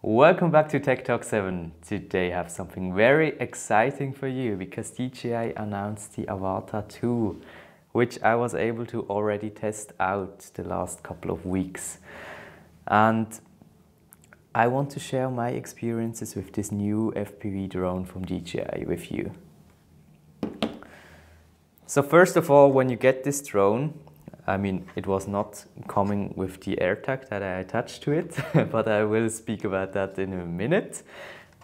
Welcome back to Tech Talk 7. Today I have something very exciting for you because DJI announced the Avata 2, which I was able to already test out the last couple of weeks. And I want to share my experiences with this new FPV drone from DJI with you. So first of all, when you get this drone, it was not coming with the AirTag that I attached to it, but I will speak about that in a minute.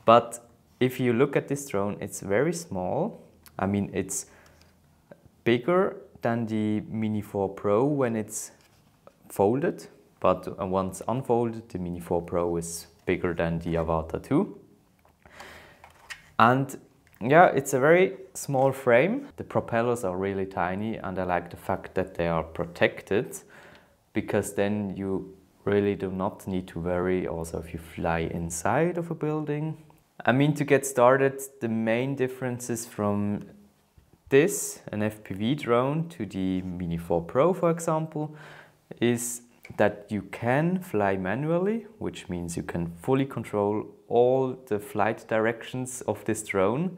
But if you look at this drone, it's very small. It's bigger than the Mini 4 Pro when it's folded, but once unfolded, the Mini 4 Pro is bigger than the Avata 2. And yeah, it's a very small frame. The propellers are really tiny and I like the fact that they are protected because then you really do not need to worry also if you fly inside of a building. To get started, the main differences from this, an FPV drone, to the Mini 4 Pro, for example, is that you can fly manually, which means you can fully control all the flight directions of this drone,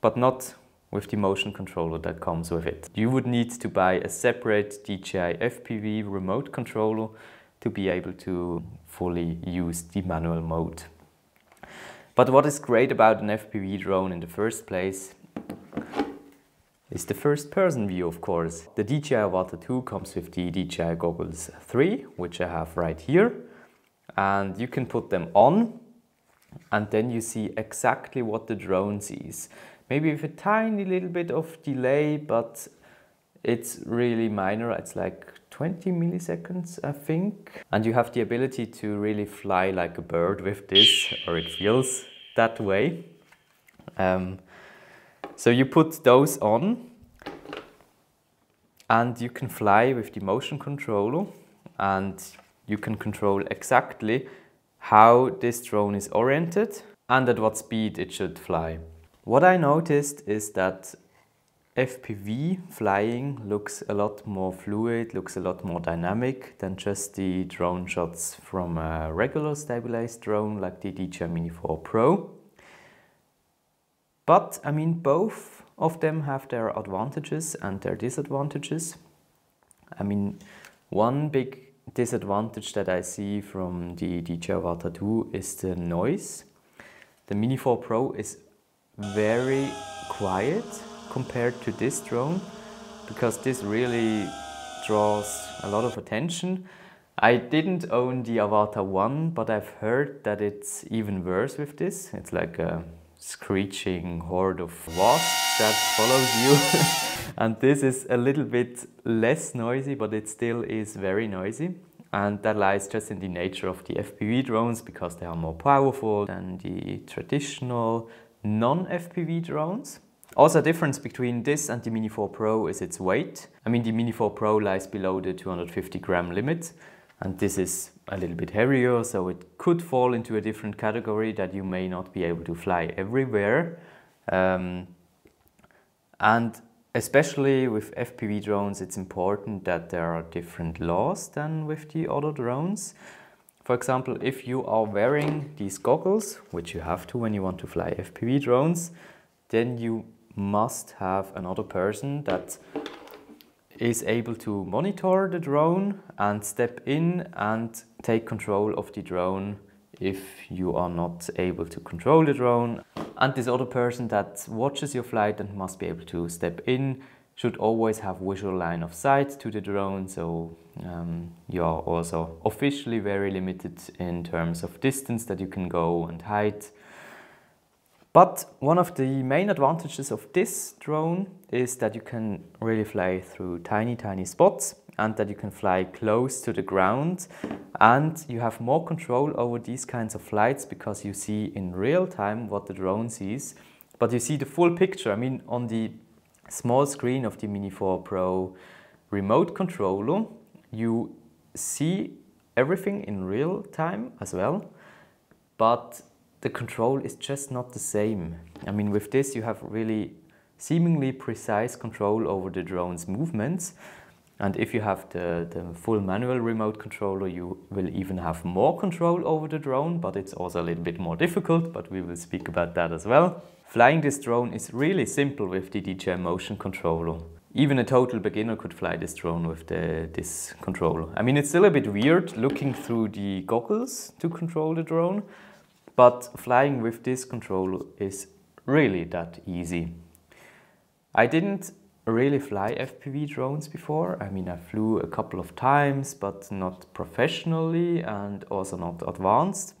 but not with the motion controller that comes with it. You would need to buy a separate DJI FPV remote controller to be able to fully use the manual mode. But what is great about an FPV drone in the first place is the first person view, of course. The DJI Avata 2 comes with the DJI Goggles 3, which I have right here. And you can put them on and then you see exactly what the drone sees. Maybe with a tiny little bit of delay, but it's really minor. It's like 20 milliseconds, I think. And you have the ability to really fly like a bird with this, or it feels that way. So you put those on and you can fly with the motion controller and you can control exactly how this drone is oriented and at what speed it should fly. What I noticed is that FPV flying looks a lot more fluid, looks a lot more dynamic than just the drone shots from a regular stabilized drone like the DJI Mini 4 Pro. But both of them have their advantages and their disadvantages. One big disadvantage that I see from the DJI Avata 2 is the noise. The Mini 4 Pro is very quiet compared to this drone because this really draws a lot of attention. I didn't own the Avata 1, but I've heard that it's even worse with this. It's like a screeching horde of wasps that follows you. And this is a little bit less noisy, but it still is very noisy. And that lies just in the nature of the FPV drones because they are more powerful than the traditional non-FPV drones. Also, a difference between this and the Mini 4 Pro is its weight. The Mini 4 Pro lies below the 250 gram limit. And this is a little bit heavier, so it could fall into a different category that you may not be able to fly everywhere. And especially with FPV drones, it's important that there are different laws than with the other drones. For example, if you are wearing these goggles, which you have to when you want to fly FPV drones, then you must have another person that is able to monitor the drone and step in and take control of the drone if you are not able to control the drone. And this other person that watches your flight and must be able to step in should always have visual line of sight to the drone, so you are also officially very limited in terms of distance that you can go and height. But one of the main advantages of this drone is that you can really fly through tiny spots and that you can fly close to the ground, and you have more control over these kinds of flights because you see in real time what the drone sees, but you see the full picture. On the small screen of the Mini 4 Pro remote controller, you see everything in real time as well, but the control is just not the same. With this you have really seemingly precise control over the drone's movements, And if you have the full manual remote controller, you will even have more control over the drone, but it's also a little bit more difficult, but we will speak about that as well. Flying this drone is really simple with the DJI motion controller. Even a total beginner could fly this drone with this controller. I mean, it's still a bit weird looking through the goggles to control the drone, but flying with this controller is really that easy. I didn't really fly FPV drones before. I mean, I flew a couple of times, but not professionally and also not advanced.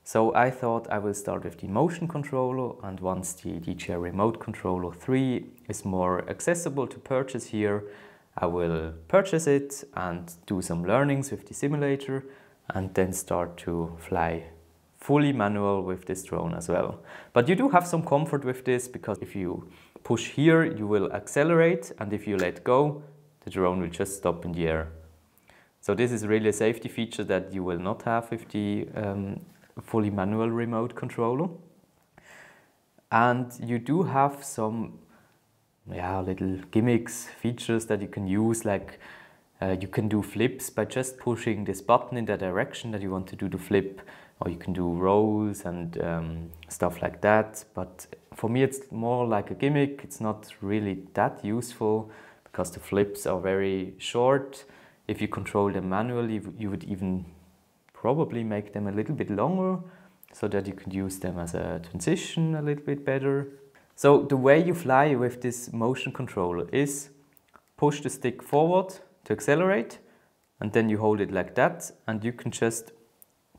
So I thought I will start with the motion controller, and once the DJI Remote Controller 3 is more accessible to purchase here, I will purchase it and do some learnings with the simulator and then start to fly fully manual with this drone as well. But you do have some comfort with this, because if you push here, you will accelerate, and if you let go, the drone will just stop in the air. So this is really a safety feature that you will not have with the fully manual remote controller. And you do have some little gimmicks, features that you can use, like you can do flips by just pushing this button in the direction that you want to do the flip, or you can do rolls and stuff like that. But for me, it's more like a gimmick. It's not really that useful because the flips are very short. If you control them manually, you would even probably make them a little bit longer so that you could use them as a transition a little bit better. So the way you fly with this motion controller is push the stick forward to accelerate, and then you hold it like that, and you can just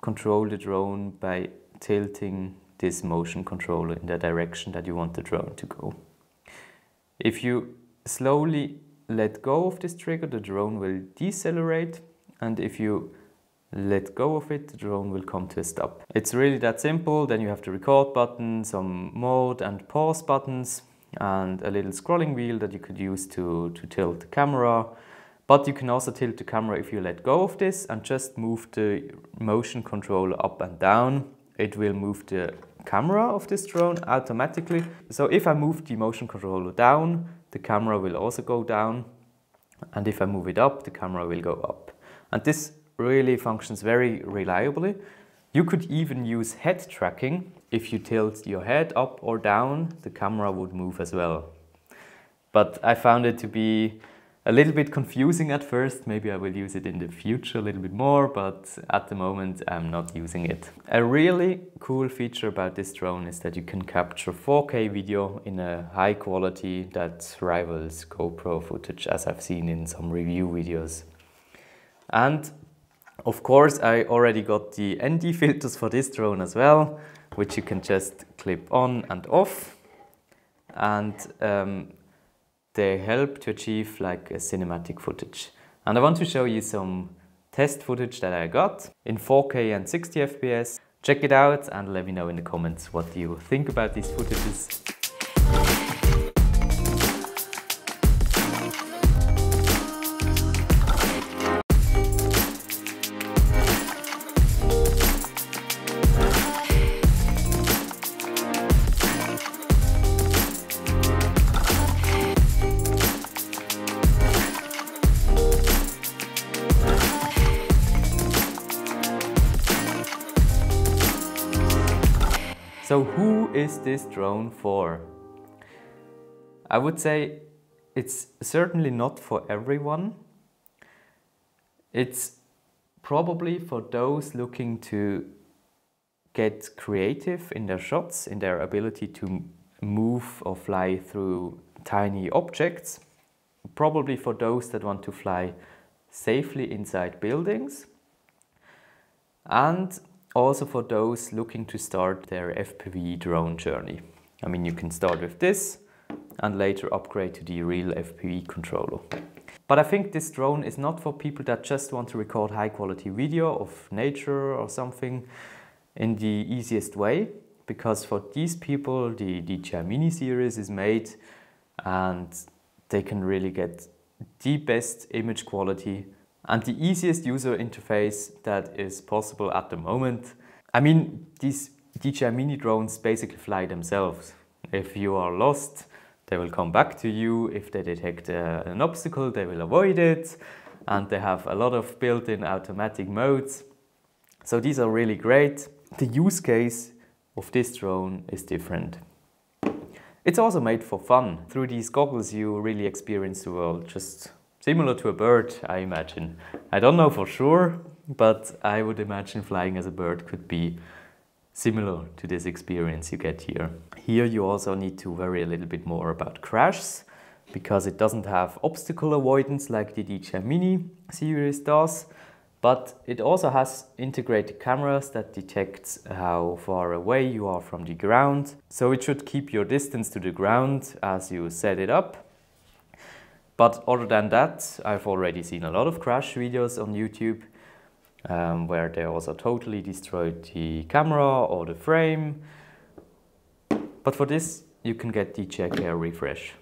control the drone by tilting this motion controller in the direction that you want the drone to go. If you slowly let go of this trigger, the drone will decelerate, and if you let go of it, the drone will come to a stop. It's really that simple. Then you have the record button, some mode and pause buttons, and a little scrolling wheel that you could use to tilt the camera. But you can also tilt the camera if you let go of this and just move the motion controller up and down. It will move the camera of this drone automatically. So if I move the motion controller down, the camera will also go down. And if I move it up, the camera will go up. And this really functions very reliably. You could even use head tracking. If you tilt your head up or down, the camera would move as well. But I found it to be a little bit confusing at first. Maybe I will use it in the future a little bit more, but at the moment I'm not using it. A really cool feature about this drone is that you can capture 4K video in a high quality that rivals GoPro footage, as I've seen in some review videos. And of course, I already got the ND filters for this drone as well, which you can just clip on and off. And they help to achieve like a cinematic footage. And I want to show you some test footage that I got in 4K and 60 FPS. Check it out and let me know in the comments what you think about these footages. So who is this drone for? I would say it's certainly not for everyone. It's probably for those looking to get creative in their shots, in their ability to move or fly through tiny objects. Probably for those that want to fly safely inside buildings. And also for those looking to start their FPV drone journey. I mean, you can start with this and later upgrade to the real FPV controller. But I think this drone is not for people that just want to record high quality video of nature or something in the easiest way, because for these people the DJI Mini series is made and they can really get the best image quality and the easiest user interface that is possible at the moment. I mean, these DJI Mini drones basically fly themselves. If you are lost, They will come back to you. If they detect an obstacle, they will avoid it. And they have a lot of built-in automatic modes. So these are really great. The use case of this drone is different. It's also made for fun. Through these goggles you really experience the world, just similar to a bird, I imagine. I don't know for sure, but I would imagine flying as a bird could be similar to this experience you get here. Here you also need to worry a little bit more about crashes, because it doesn't have obstacle avoidance like the DJI Mini series does, but it also has integrated cameras that detect how far away you are from the ground. So it should keep your distance to the ground as you set it up. But other than that, I've already seen a lot of crash videos on YouTube where they also totally destroyed the camera or the frame. But for this, you can get DJI Care Refresh,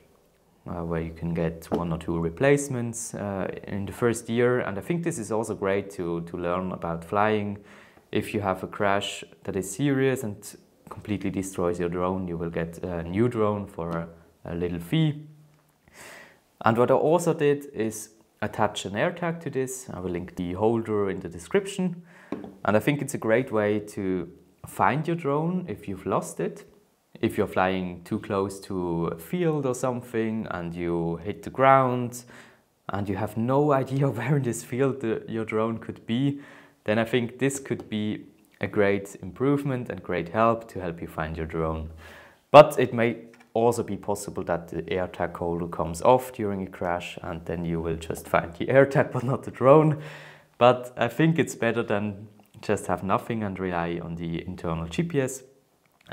where you can get 1 or 2 replacements in the first year. And I think this is also great to learn about flying. If you have a crash that is serious and completely destroys your drone, you will get a new drone for a little fee. And what I also did is attach an AirTag to this. I will link the holder in the description. And I think it's a great way to find your drone if you've lost it. If you're flying too close to a field or something and you hit the ground and you have no idea where in this field your drone could be, then I think this could be a great improvement and great help to help you find your drone. But it may also be possible that the AirTag holder comes off during a crash and then you will just find the AirTag but not the drone. But I think it's better than just have nothing and rely on the internal GPS.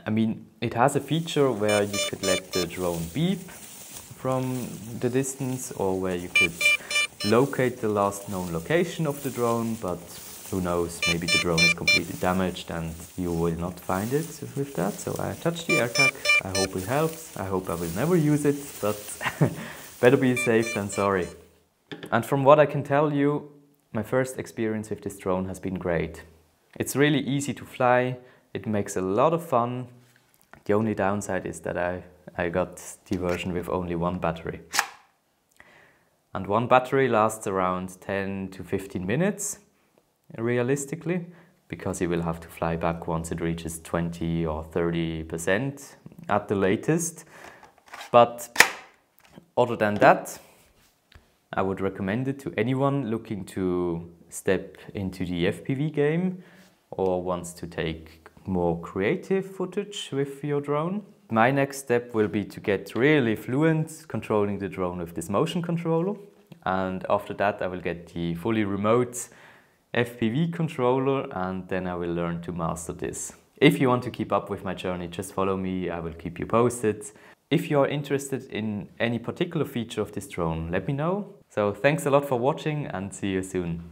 I mean, it has a feature where you could let the drone beep from the distance, or where you could locate the last known location of the drone, but who knows, maybe the drone is completely damaged and you will not find it with that. So I attached the AirTag. I hope it helps. I hope I will never use it, but better be safe than sorry. And from what I can tell you, my first experience with this drone has been great. It's really easy to fly. It makes a lot of fun. The only downside is that I got the version with only 1 battery. And 1 battery lasts around 10 to 15 minutes, realistically, because you will have to fly back once it reaches 20 or 30% at the latest. But other than that, I would recommend it to anyone looking to step into the FPV game or wants to take more creative footage with your drone. My next step will be to get really fluent controlling the drone with this motion controller. And after that I will get the fully remote FPV controller, and then I will learn to master this. If you want to keep up with my journey, just follow me, I will keep you posted. If you are interested in any particular feature of this drone, let me know. So thanks a lot for watching and see you soon.